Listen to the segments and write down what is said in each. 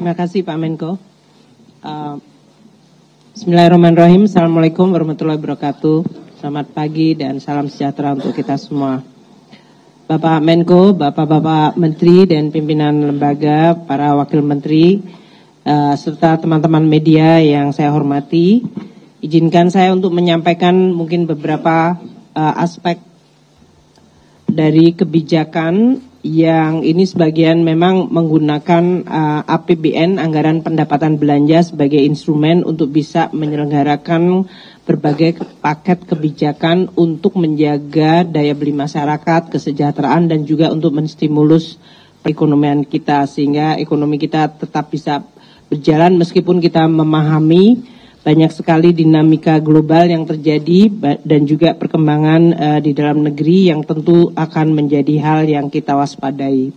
Terima kasih Pak Menko. Bismillahirrahmanirrahim. Assalamualaikum warahmatullahi wabarakatuh. Selamat pagi dan salam sejahtera untuk kita semua. Bapak Menko, Bapak-Bapak Menteri dan pimpinan lembaga, para wakil menteri, serta teman-teman media yang saya hormati, izinkan saya untuk menyampaikan mungkin beberapa aspek dari kebijakan yang ini sebagian memang menggunakan APBN, anggaran pendapatan belanja, sebagai instrumen untuk bisa menyelenggarakan berbagai paket kebijakan untuk menjaga daya beli masyarakat, kesejahteraan, dan juga untuk menstimulus perekonomian kita sehingga ekonomi kita tetap bisa berjalan meskipun kita memahami banyak sekali dinamika global yang terjadi dan juga perkembangan di dalam negeri yang tentu akan menjadi hal yang kita waspadai.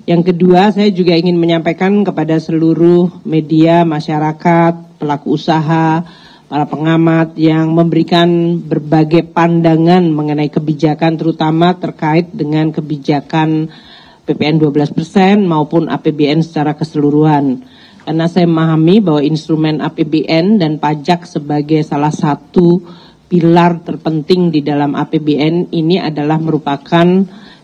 Yang kedua, saya juga ingin menyampaikan kepada seluruh media, masyarakat, pelaku usaha, para pengamat yang memberikan berbagai pandangan mengenai kebijakan, terutama terkait dengan kebijakan PPN 12% maupun APBN secara keseluruhan. Karena saya memahami bahwa instrumen APBN dan pajak sebagai salah satu pilar terpenting di dalam APBN ini adalah merupakan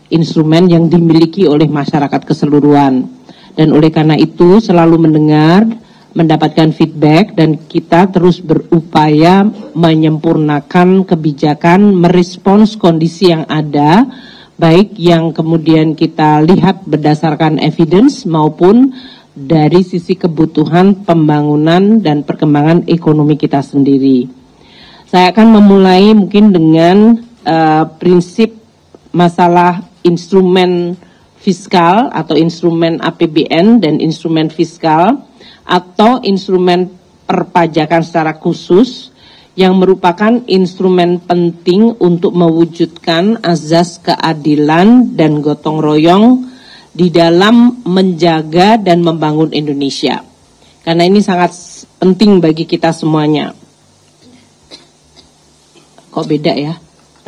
instrumen yang dimiliki oleh masyarakat keseluruhan. Dan oleh karena itu selalu mendengar, mendapatkan feedback, dan kita terus berupaya menyempurnakan kebijakan, merespons kondisi yang ada, baik yang kemudian kita lihat berdasarkan evidence maupun dari sisi kebutuhan pembangunan dan perkembangan ekonomi kita sendiri. Saya akan memulai mungkin dengan prinsip masalah instrumen fiskal atau instrumen APBN dan instrumen fiskal atau instrumen perpajakan secara khusus yang merupakan instrumen penting untuk mewujudkan azas keadilan dan gotong royong di dalam menjaga dan membangun Indonesia. Karena ini sangat penting bagi kita semuanya. Kok beda ya?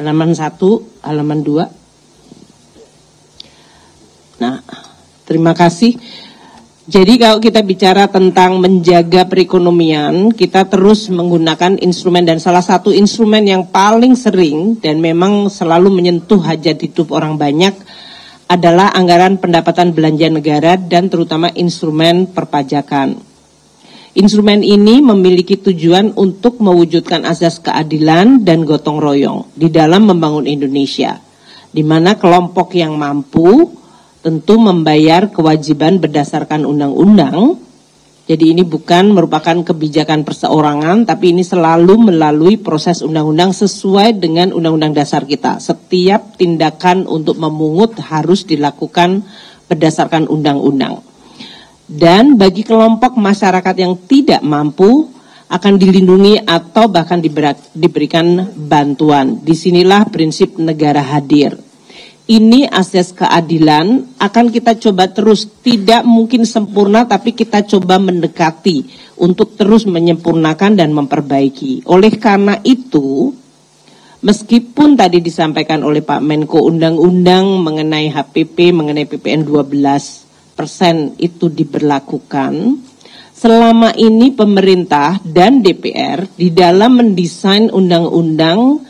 Halaman 1, halaman 2. Nah, terima kasih. Jadi kalau kita bicara tentang menjaga perekonomian, kita terus menggunakan instrumen, dan salah satu instrumen yang paling sering dan memang selalu menyentuh hajat hidup orang banyak adalah anggaran pendapatan belanja negara dan terutama instrumen perpajakan. Instrumen ini memiliki tujuan untuk mewujudkan azas keadilan dan gotong royong di dalam membangun Indonesia, di mana kelompok yang mampu tentu membayar kewajiban berdasarkan undang-undang. Jadi ini bukan merupakan kebijakan perseorangan, tapi ini selalu melalui proses undang-undang sesuai dengan undang-undang dasar kita. Setiap tindakan untuk memungut harus dilakukan berdasarkan undang-undang. Dan bagi kelompok masyarakat yang tidak mampu akan dilindungi atau bahkan diberikan bantuan. Disinilah prinsip negara hadir. Ini asas keadilan akan kita coba terus, tidak mungkin sempurna tapi kita coba mendekati untuk terus menyempurnakan dan memperbaiki. Oleh karena itu, meskipun tadi disampaikan oleh Pak Menko undang-undang mengenai HPP, mengenai PPN 12% itu diberlakukan, selama ini pemerintah dan DPR di dalam mendesain undang-undang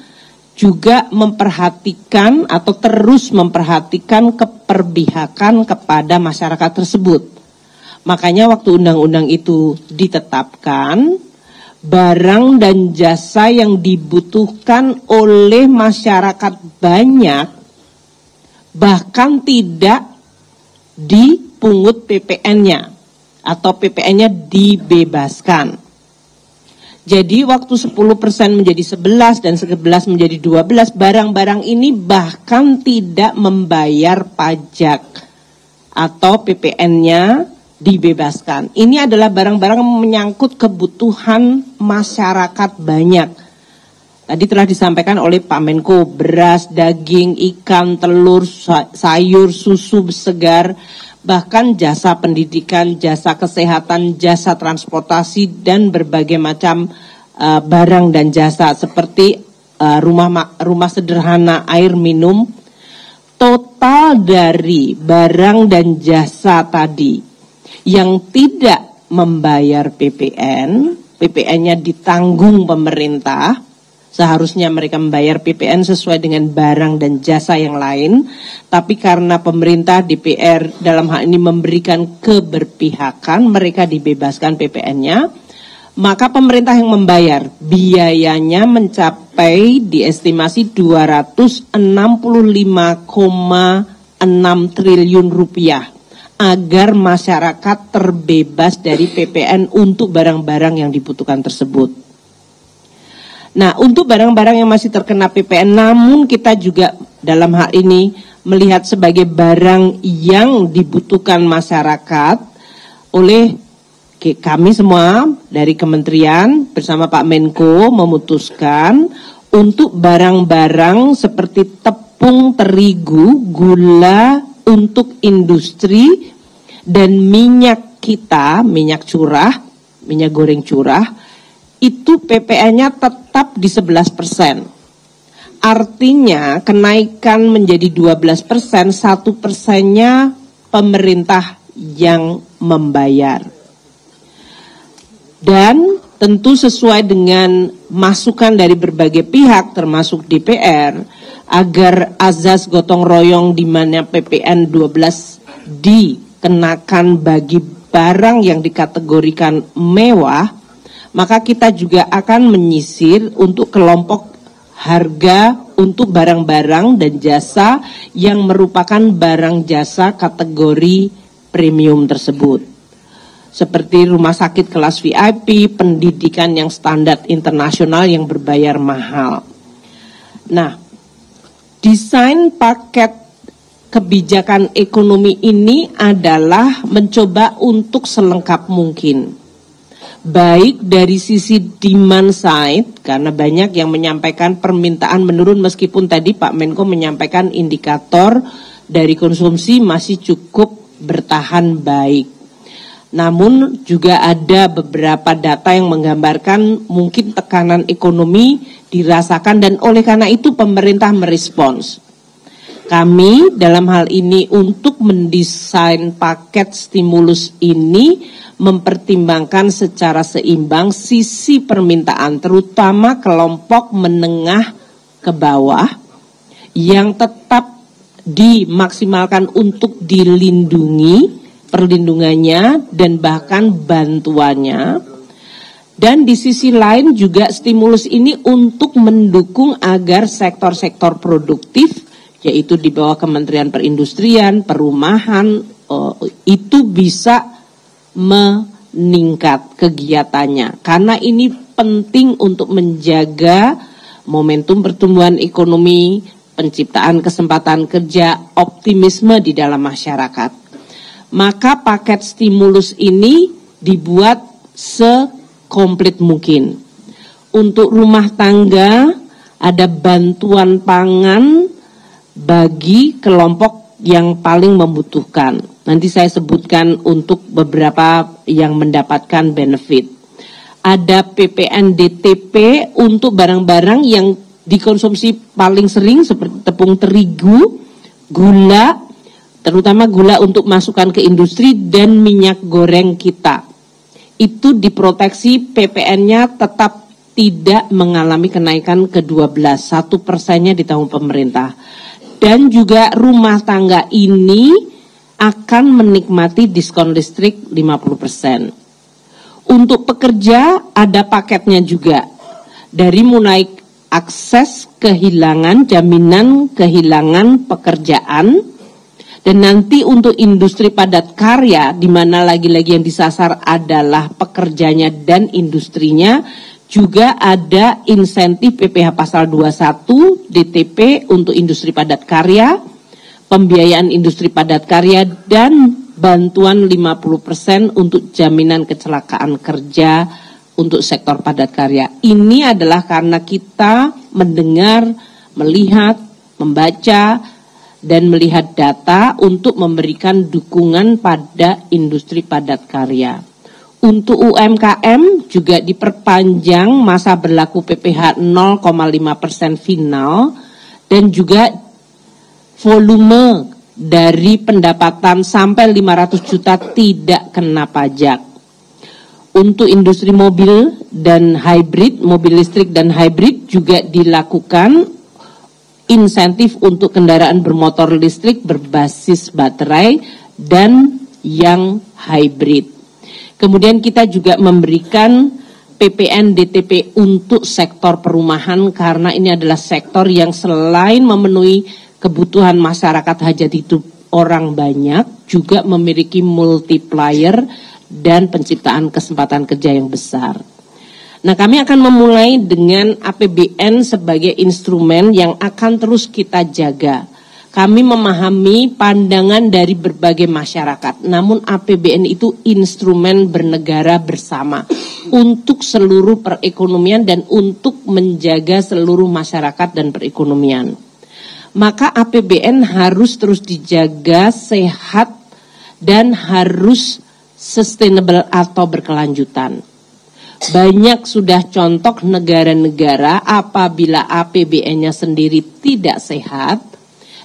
juga memperhatikan atau terus memperhatikan keperbihakan kepada masyarakat tersebut. Makanya waktu undang-undang itu ditetapkan, barang dan jasa yang dibutuhkan oleh masyarakat banyak bahkan tidak dipungut PPN-nya atau PPN-nya dibebaskan. Jadi waktu 10% menjadi 11 dan 11 menjadi 12, barang-barang ini bahkan tidak membayar pajak atau PPN-nya dibebaskan. Ini adalah barang-barang yang menyangkut kebutuhan masyarakat banyak. Tadi telah disampaikan oleh Pak Menko, beras, daging, ikan, telur, sayur, susu segar, bahkan jasa pendidikan, jasa kesehatan, jasa transportasi, dan berbagai macam barang dan jasa seperti rumah sederhana, air minum. Total dari barang dan jasa tadi yang tidak membayar PPN, PPN-nya ditanggung pemerintah, seharusnya mereka membayar PPN sesuai dengan barang dan jasa yang lain, tapi karena pemerintah DPR dalam hal ini memberikan keberpihakan, mereka dibebaskan PPN-nya, maka pemerintah yang membayar. Biayanya mencapai diestimasi 265,6 triliun rupiah agar masyarakat terbebas dari PPN untuk barang-barang yang dibutuhkan tersebut. Nah, untuk barang-barang yang masih terkena PPN, namun kita juga dalam hal ini melihat sebagai barang yang dibutuhkan masyarakat, oleh kami semua dari kementerian bersama Pak Menko memutuskan untuk barang-barang seperti tepung terigu, gula untuk industri, dan minyak kita, minyak curah, minyak goreng curah, itu PPN-nya tetap di 11%. Artinya kenaikan menjadi 12%, 1%-nya pemerintah yang membayar. Dan tentu sesuai dengan masukan dari berbagai pihak termasuk DPR, agar azas gotong royong di mana PPN 12 dikenakan bagi barang yang dikategorikan mewah, maka kita juga akan menyisir untuk kelompok harga untuk barang-barang dan jasa yang merupakan barang jasa kategori premium tersebut. Seperti rumah sakit kelas VIP, pendidikan yang standar internasional yang berbayar mahal. Nah, desain paket kebijakan ekonomi ini adalah mencoba untuk selengkap mungkin. Baik dari sisi demand side, karena banyak yang menyampaikan permintaan menurun meskipun tadi Pak Menko menyampaikan indikator dari konsumsi masih cukup bertahan baik. Namun juga ada beberapa data yang menggambarkan mungkin tekanan ekonomi dirasakan dan oleh karena itu pemerintah merespons. Kami dalam hal ini untuk mendesain paket stimulus ini mempertimbangkan secara seimbang sisi permintaan terutama kelompok menengah ke bawah yang tetap dimaksimalkan untuk dilindungi perlindungannya dan bahkan bantuannya. Dan di sisi lain juga stimulus ini untuk mendukung agar sektor-sektor produktif yaitu di bawah Kementerian Perindustrian, Perumahan itu bisa meningkat kegiatannya. Karena ini penting untuk menjaga momentum pertumbuhan ekonomi, penciptaan kesempatan kerja, optimisme di dalam masyarakat. Maka paket stimulus ini dibuat sekomplit mungkin. Untuk rumah tangga ada bantuan pangan bagi kelompok yang paling membutuhkan. Nanti saya sebutkan untuk beberapa yang mendapatkan benefit. Ada PPN DTP untuk barang-barang yang dikonsumsi paling sering seperti tepung terigu, gula, terutama gula untuk masukan ke industri dan minyak goreng kita. Itu diproteksi PPN-nya tetap tidak mengalami kenaikan ke-12, 1%-nya ditanggung pemerintah. Dan juga rumah tangga ini akan menikmati diskon listrik 50%. Untuk pekerja ada paketnya juga. Dari mulai akses kehilangan, jaminan kehilangan pekerjaan. Dan nanti untuk industri padat karya, di mana lagi-lagi yang disasar adalah pekerjanya dan industrinya, juga ada insentif PPh pasal 21 DTP untuk industri padat karya, pembiayaan industri padat karya, dan bantuan 50% untuk jaminan kecelakaan kerja untuk sektor padat karya. Ini adalah karena kita mendengar, melihat, membaca, dan melihat data untuk memberikan dukungan pada industri padat karya. Untuk UMKM juga diperpanjang masa berlaku PPh 0,5% final dan juga volume dari pendapatan sampai 500 juta tidak kena pajak. Untuk industri mobil dan hybrid, mobil listrik dan hybrid juga dilakukan insentif untuk kendaraan bermotor listrik berbasis baterai dan yang hybrid. Kemudian kita juga memberikan PPN DTP untuk sektor perumahan karena ini adalah sektor yang selain memenuhi kebutuhan masyarakat hajat hidup orang banyak, juga memiliki multiplier dan penciptaan kesempatan kerja yang besar. Nah, kami akan memulai dengan APBN sebagai instrumen yang akan terus kita jaga. Kami memahami pandangan dari berbagai masyarakat, namun APBN itu instrumen bernegara bersama untuk seluruh perekonomian dan untuk menjaga seluruh masyarakat dan perekonomian. Maka APBN harus terus dijaga sehat dan harus sustainable atau berkelanjutan. Banyak sudah contoh negara-negara apabila APBN-nya sendiri tidak sehat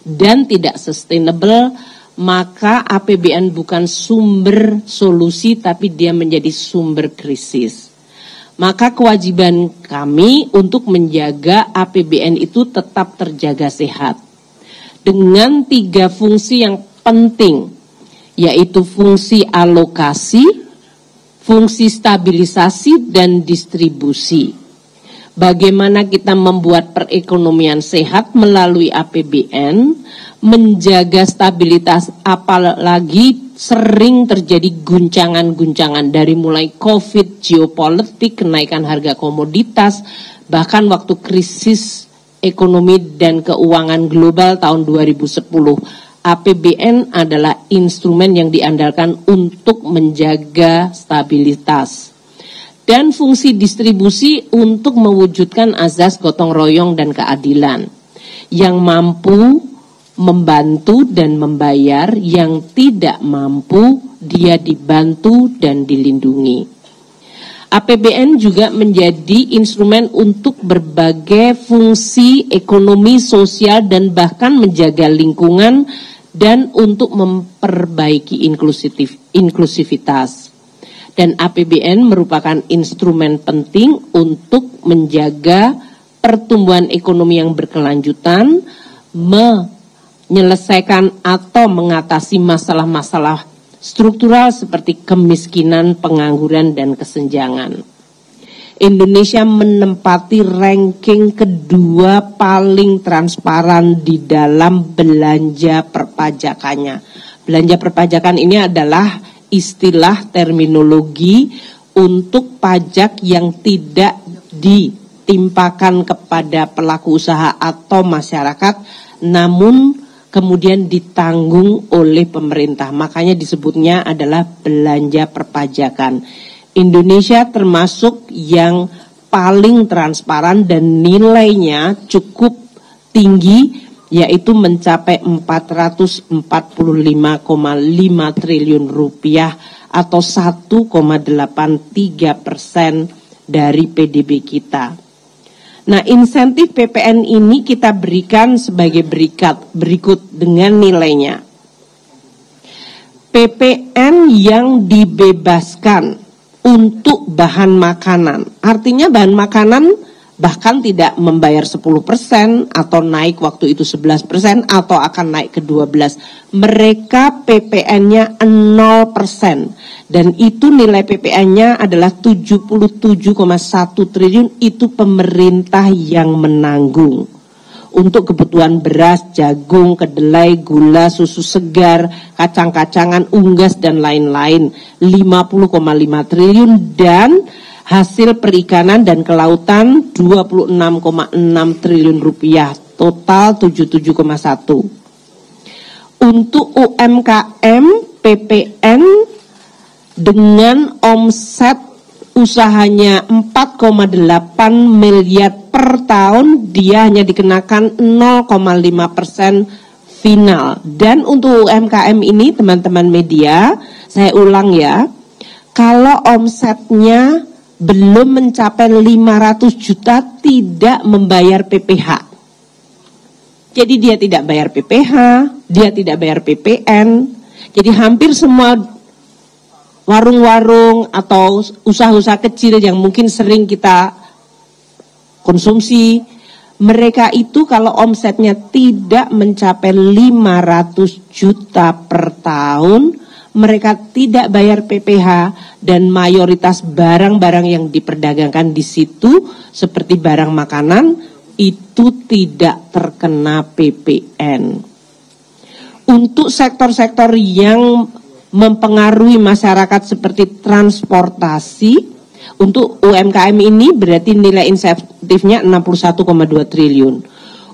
dan tidak sustainable, maka APBN bukan sumber solusi tapi dia menjadi sumber krisis. Maka kewajiban kami untuk menjaga APBN itu tetap terjaga sehat dengan 3 fungsi yang penting, yaitu fungsi alokasi, fungsi stabilisasi dan distribusi. Bagaimana kita membuat perekonomian sehat melalui APBN, menjaga stabilitas, apalagi sering terjadi guncangan-guncangan dari mulai COVID, geopolitik, kenaikan harga komoditas, bahkan waktu krisis ekonomi dan keuangan global tahun 2010. APBN adalah instrumen yang diandalkan untuk menjaga stabilitas. Dan fungsi distribusi untuk mewujudkan azas gotong royong dan keadilan yang mampu membantu dan membayar, yang tidak mampu dia dibantu dan dilindungi. APBN juga menjadi instrumen untuk berbagai fungsi ekonomi, sosial, dan bahkan menjaga lingkungan dan untuk memperbaiki inklusivitas. Dan APBN merupakan instrumen penting untuk menjaga pertumbuhan ekonomi yang berkelanjutan, menyelesaikan atau mengatasi masalah-masalah struktural seperti kemiskinan, pengangguran, dan kesenjangan. Indonesia menempati ranking kedua paling transparan di dalam belanja perpajakannya. Belanja perpajakan ini adalah istilah terminologi untuk pajak yang tidak ditimpakan kepada pelaku usaha atau masyarakat, namun kemudian ditanggung oleh pemerintah. Makanya disebutnya adalah belanja perpajakan. Indonesia termasuk yang paling transparan dan nilainya cukup tinggi, yaitu mencapai 445,5 triliun rupiah atau 1,83% dari PDB kita. Nah, insentif PPN ini kita berikan sebagai berikut dengan nilainya. PPN yang dibebaskan untuk bahan makanan, artinya bahan makanan bahkan tidak membayar 10% atau naik waktu itu 11% atau akan naik ke 12%. Mereka PPN-nya 0% dan itu nilai PPN-nya adalah 77,1 triliun, itu pemerintah yang menanggung. Untuk kebutuhan beras, jagung, kedelai, gula, susu segar, kacang-kacangan, unggas dan lain-lain 50,5 triliun dan hasil perikanan dan kelautan 26,6 triliun rupiah, total 77,1. Untuk UMKM PPN dengan omset usahanya 4,8 miliar per tahun, dia hanya dikenakan 0,5% final. Dan untuk UMKM ini teman-teman media, saya ulang ya, kalau omsetnya belum mencapai 500 juta tidak membayar PPH. Jadi dia tidak bayar PPH, dia tidak bayar PPN. Jadi hampir semua warung-warung atau usaha-usaha kecil yang mungkin sering kita konsumsi, mereka itu kalau omsetnya tidak mencapai 500 juta per tahun, mereka tidak bayar PPh, dan mayoritas barang-barang yang diperdagangkan di situ seperti barang makanan itu tidak terkena PPN. Untuk sektor-sektor yang mempengaruhi masyarakat seperti transportasi, untuk UMKM ini berarti nilai insentifnya 61,2 triliun.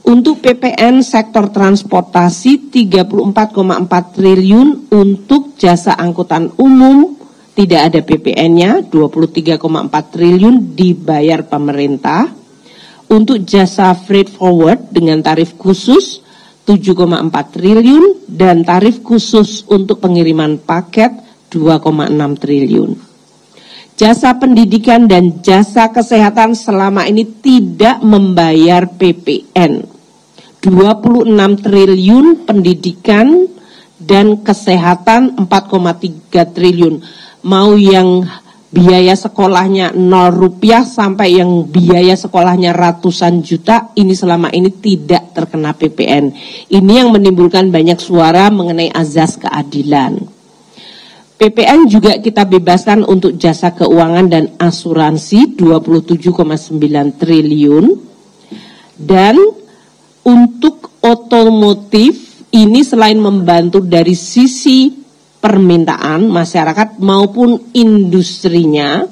Untuk PPN sektor transportasi 34,4 triliun, untuk jasa angkutan umum tidak ada PPN-nya 23,4 triliun dibayar pemerintah. Untuk jasa freight forward dengan tarif khusus 7,4 triliun dan tarif khusus untuk pengiriman paket 2,6 triliun. Jasa pendidikan dan jasa kesehatan selama ini tidak membayar PPN. 26 triliun pendidikan dan kesehatan 4,3 triliun. Mau yang biaya sekolahnya 0 rupiah sampai yang biaya sekolahnya ratusan juta, ini selama ini tidak terkena PPN. Ini yang menimbulkan banyak suara mengenai azas keadilan. PPN juga kita bebaskan untuk jasa keuangan dan asuransi 27,9 triliun. Dan untuk otomotif ini selain membantu dari sisi permintaan masyarakat maupun industrinya,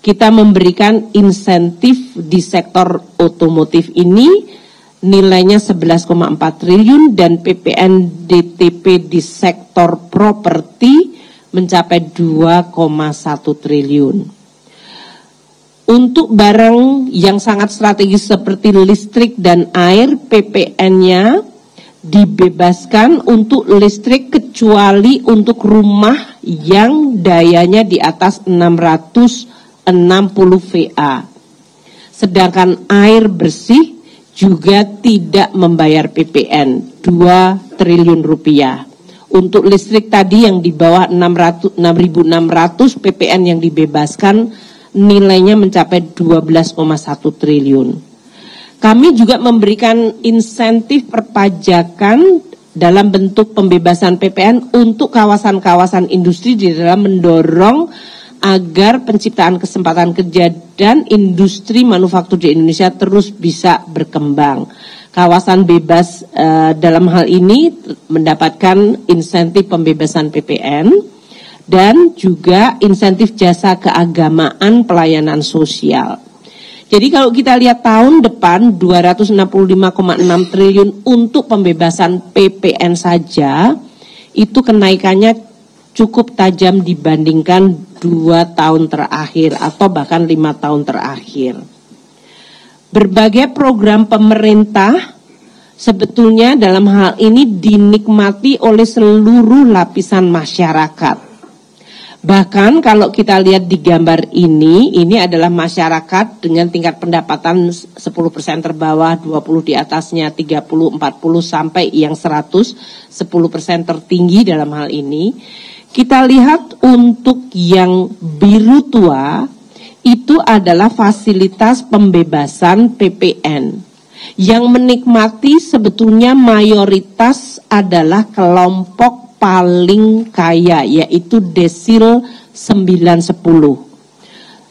kita memberikan insentif di sektor otomotif ini nilainya 11,4 triliun dan PPN DTP di sektor properti mencapai 2,1 triliun. Untuk barang yang sangat strategis seperti listrik dan air, PPN-nya dibebaskan untuk listrik kecuali untuk rumah yang dayanya di atas 660 VA. Sedangkan air bersih juga tidak membayar PPN 2 triliun rupiah. Untuk listrik tadi yang di bawah 6.600 PPN yang dibebaskan nilainya mencapai 12,1 triliun. Kami juga memberikan insentif perpajakan dalam bentuk pembebasan PPN untuk kawasan-kawasan industri di dalam mendorong agar penciptaan kesempatan kerja dan industri manufaktur di Indonesia terus bisa berkembang. Kawasan bebas dalam hal ini mendapatkan insentif pembebasan PPN dan juga insentif jasa keagamaan pelayanan sosial. Jadi kalau kita lihat tahun depan 265,6 triliun untuk pembebasan PPN saja, itu kenaikannya cukup tajam dibandingkan 2 tahun terakhir atau bahkan 5 tahun terakhir. Berbagai program pemerintah sebetulnya dalam hal ini dinikmati oleh seluruh lapisan masyarakat. Bahkan kalau kita lihat di gambar ini adalah masyarakat dengan tingkat pendapatan 10% terbawah, 20 di atasnya, 30, 40 sampai yang 100, 10% tertinggi dalam hal ini. Kita lihat untuk yang biru tua itu adalah fasilitas pembebasan PPN. Yang menikmati sebetulnya mayoritas adalah kelompok paling kaya, yaitu desil 910.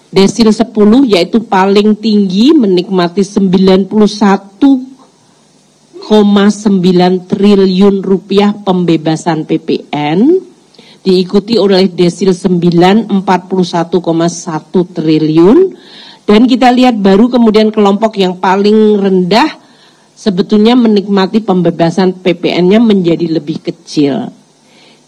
Desil 10 yaitu paling tinggi menikmati 91,9 triliun rupiah pembebasan PPN, diikuti oleh desil 9 41,1 triliun, dan kita lihat baru kemudian kelompok yang paling rendah sebetulnya menikmati pembebasan PPN-nya menjadi lebih kecil.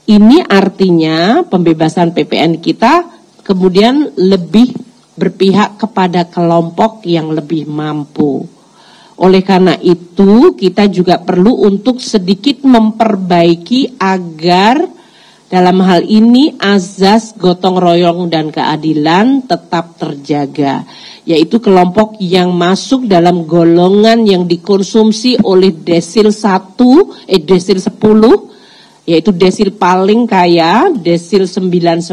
Ini artinya pembebasan PPN kita kemudian lebih berpihak kepada kelompok yang lebih mampu. Oleh karena itu kita juga perlu untuk sedikit memperbaiki agar dalam hal ini azas gotong royong dan keadilan tetap terjaga. yaitu kelompok yang masuk dalam golongan yang dikonsumsi oleh desil 10, yaitu desil paling kaya, desil 9-10,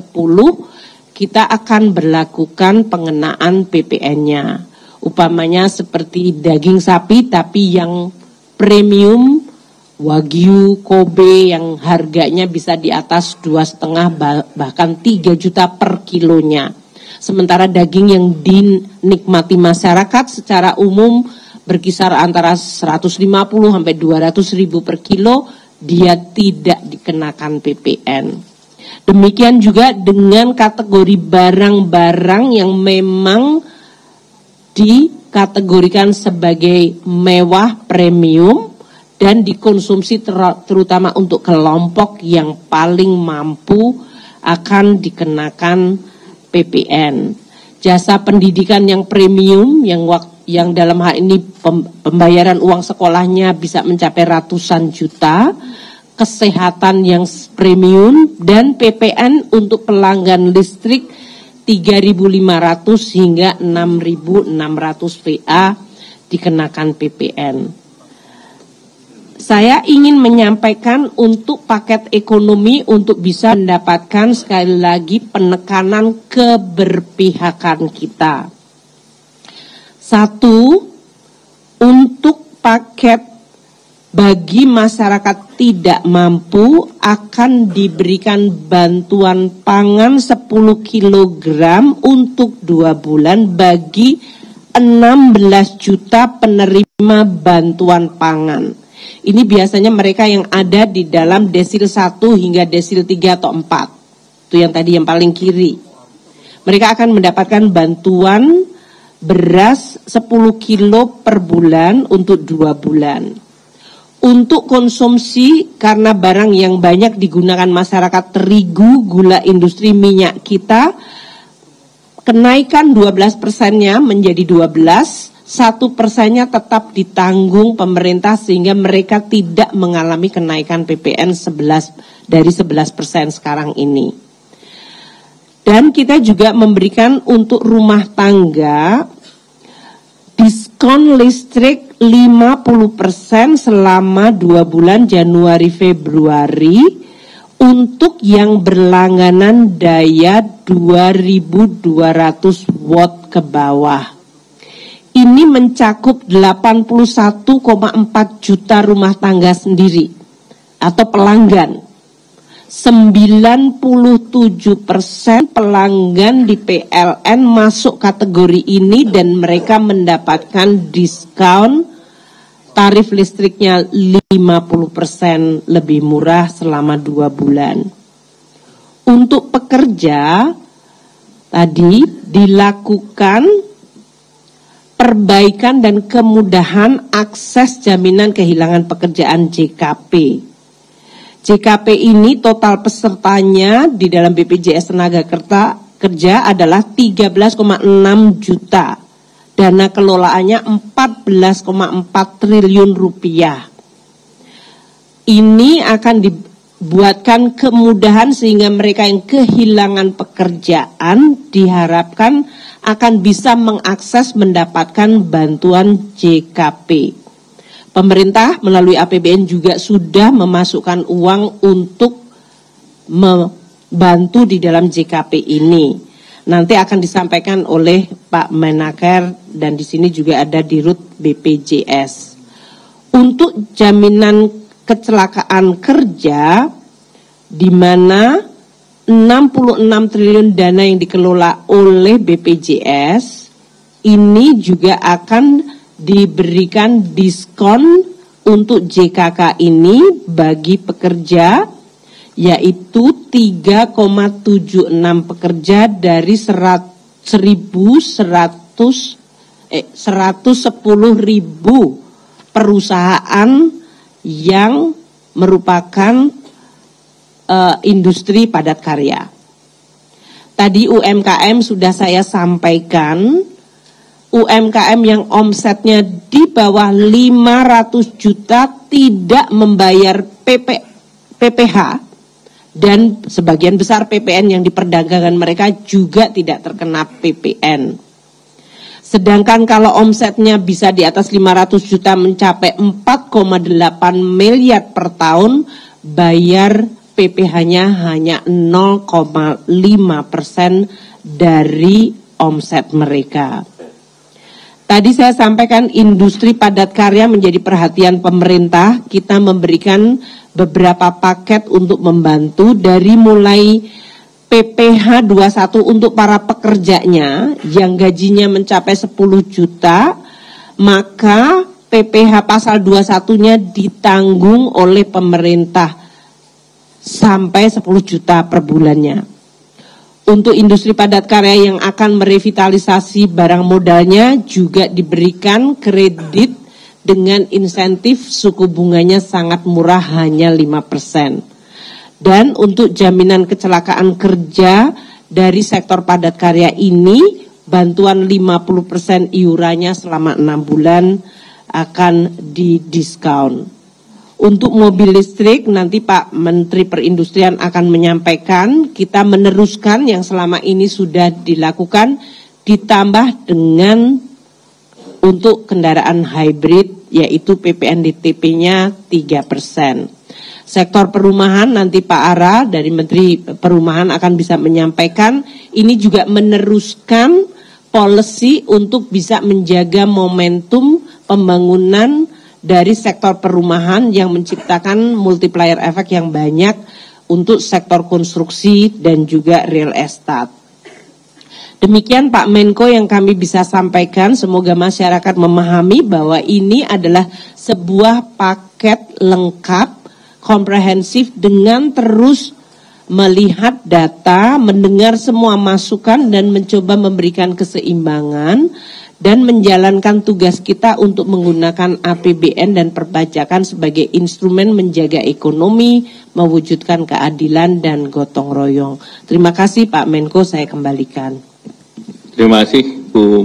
kita akan berlakukan pengenaan PPN-nya. Upamanya seperti daging sapi tapi yang premium, Wagyu, Kobe yang harganya bisa di atas 2,5 bahkan 3 juta per kilonya. Sementara daging yang dinikmati masyarakat secara umum berkisar antara 150 sampai 200 ribu per kilo, dia tidak dikenakan PPN. Demikian juga dengan kategori barang-barang yang memang dikategorikan sebagai mewah premium dan dikonsumsi terutama untuk kelompok yang paling mampu akan dikenakan PPN. Jasa pendidikan yang premium yang dalam hal ini pembayaran uang sekolahnya bisa mencapai ratusan juta, kesehatan yang premium, dan PPN untuk pelanggan listrik 3.500 hingga 6.600 VA dikenakan PPN. Saya ingin menyampaikan untuk paket ekonomi untuk bisa mendapatkan sekali lagi penekanan keberpihakan kita. 1, untuk paket bagi masyarakat tidak mampu akan diberikan bantuan pangan 10 kg untuk 2 bulan bagi 16 juta penerima bantuan pangan. Ini biasanya mereka yang ada di dalam desil 1 hingga desil 3 atau 4. Itu yang tadi yang paling kiri. Mereka akan mendapatkan bantuan beras 10 kilo per bulan untuk 2 bulan. Untuk konsumsi, karena barang yang banyak digunakan masyarakat terigu, gula industri minyak kita, kenaikan 12%-nya menjadi 12%. 1%-nya tetap ditanggung pemerintah sehingga mereka tidak mengalami kenaikan PPN 11% sekarang ini. Dan kita juga memberikan untuk rumah tangga diskon listrik 50% selama 2 bulan Januari Februari untuk yang berlangganan daya 2.200 watt ke bawah. Ini mencakup 81,4 juta rumah tangga sendiri atau pelanggan. 97% pelanggan di PLN masuk kategori ini dan mereka mendapatkan diskon tarif listriknya 50% lebih murah selama 2 bulan. Untuk pekerja tadi dilakukan perbaikan dan kemudahan akses jaminan kehilangan pekerjaan JKP. JKP ini total pesertanya di dalam BPJS Tenaga Kerja adalah 13,6 juta. Dana kelolaannya 14,4 triliun rupiah. Ini akan dibuatkan kemudahan sehingga mereka yang kehilangan pekerjaan diharapkan akan bisa mengakses mendapatkan bantuan JKP. Pemerintah melalui APBN juga sudah memasukkan uang untuk membantu di dalam JKP ini. Nanti akan disampaikan oleh Pak Menaker dan di sini juga ada Dirut BPJS. Untuk jaminan kecelakaan kerja di mana 66 triliun dana yang dikelola oleh BPJS ini juga akan diberikan diskon untuk JKK ini bagi pekerja, yaitu 3,76 pekerja dari 110.000 perusahaan yang merupakan industri padat karya. Tadi UMKM sudah saya sampaikan, UMKM yang omsetnya di bawah 500 juta tidak membayar PPH dan sebagian besar PPN yang diperdagangkan mereka juga tidak terkena PPN. Sedangkan kalau omsetnya bisa di atas 500 juta mencapai 4,8 miliar per tahun, bayar PPh-nya hanya 0,5% dari omset mereka. Tadi saya sampaikan industri padat karya menjadi perhatian pemerintah. Kita memberikan beberapa paket untuk membantu dari mulai PPh 21 untuk para pekerjanya yang gajinya mencapai 10 juta, maka PPh pasal 21-nya ditanggung oleh pemerintah sampai 10 juta per bulannya. Untuk industri padat karya yang akan merevitalisasi barang modalnya juga diberikan kredit dengan insentif suku bunganya sangat murah, hanya 5%. Dan untuk jaminan kecelakaan kerja dari sektor padat karya ini, bantuan 50% iurannya selama 6 bulan akan didiskon. Untuk mobil listrik, nanti Pak Menteri Perindustrian akan menyampaikan, kita meneruskan yang selama ini sudah dilakukan, ditambah dengan untuk kendaraan hybrid, yaitu PPNDTP-nya 3%. Sektor perumahan, nanti Pak Ara dari Menteri Perumahan akan bisa menyampaikan, ini juga meneruskan policy untuk bisa menjaga momentum pembangunan dari sektor perumahan yang menciptakan multiplier efek yang banyak untuk sektor konstruksi dan juga real estate. Demikian Pak Menko yang kami bisa sampaikan, semoga masyarakat memahami bahwa ini adalah sebuah paket lengkap, komprehensif dengan terus melihat data, mendengar semua masukan dan mencoba memberikan keseimbangan dan menjalankan tugas kita untuk menggunakan APBN dan perpajakan sebagai instrumen menjaga ekonomi, mewujudkan keadilan dan gotong royong. Terima kasih Pak Menko, saya kembalikan. Terima kasih Bu.